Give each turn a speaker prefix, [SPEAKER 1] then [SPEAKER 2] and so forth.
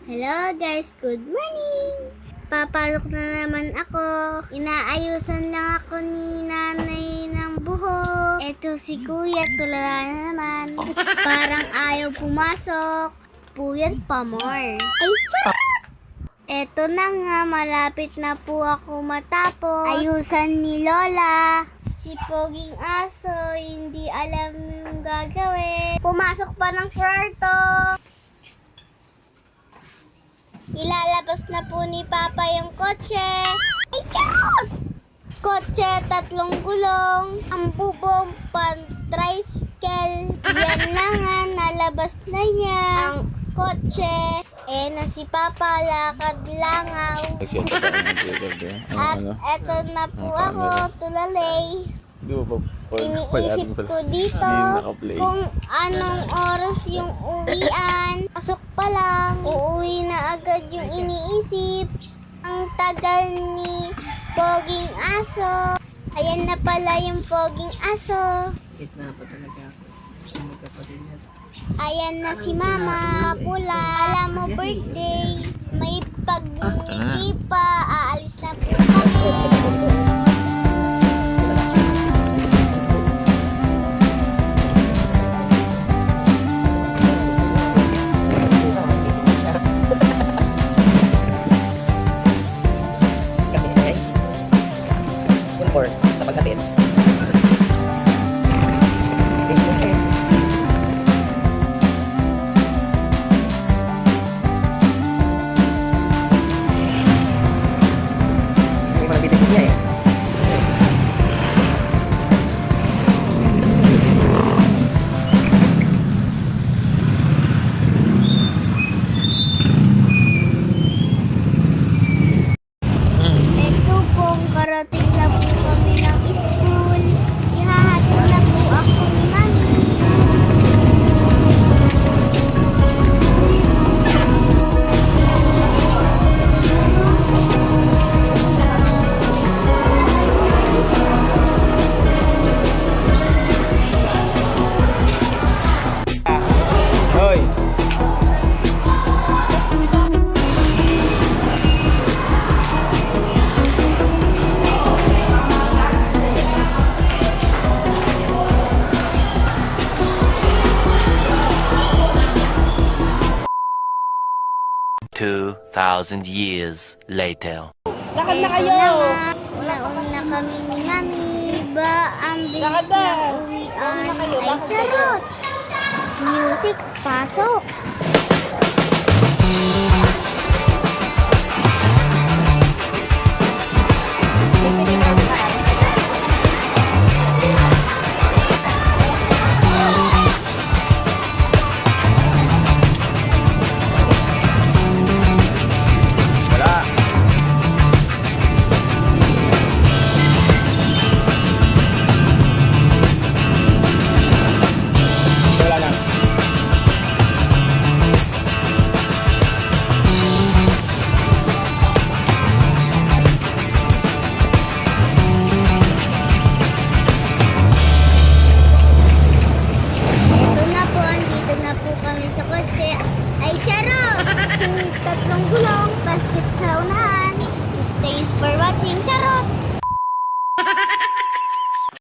[SPEAKER 1] Hello guys, good morning! Papalok na naman ako. Inaayusan lang ako ni nanay ng buhok. Eto si kuya, tulala na naman. Parang ayaw pumasok. Puyat pa more. Ay, charot! Eto na nga, malapit na po ako matapos. Ayusan ni Lola. Si Poging Aso, hindi alam gagawin. Pumasok pa ng kwarto. Ilalabas na po ni Papa yung kotse. Ay, charot! Kotse, 3 gulong. Ang bubong pan-tricycle. Yan na nga, nalabas na niya ang kotse. Na si Papa, lakad langaw. At eto na po ako, tulalay. Iniisip ko dito kung anong oras yung uwian. Pasok pa lang, uuwi na agad yung iniisip. Ang tagal ni Poging Aso. Ayan na pala yung Poging Aso.
[SPEAKER 2] Gitna pa talaga ako. Magkapatid niya.
[SPEAKER 1] Ayan na si Mama, pula. Alam mo, birthday. May pag-ngiti pa. Aalis na po kami.
[SPEAKER 2] Course sa pagkatid. Facebook eh. May mga bibig niya eh.
[SPEAKER 1] Ito pong karating na po kami ng school. Ihahatid na po ako ni Mami.
[SPEAKER 3] Hoy!
[SPEAKER 4] Two 2,000 years later.
[SPEAKER 1] Lakad na kayo! Nauna kami ni Mami. Ba ang bilis na uwian? Ay, charot! Music, pasok!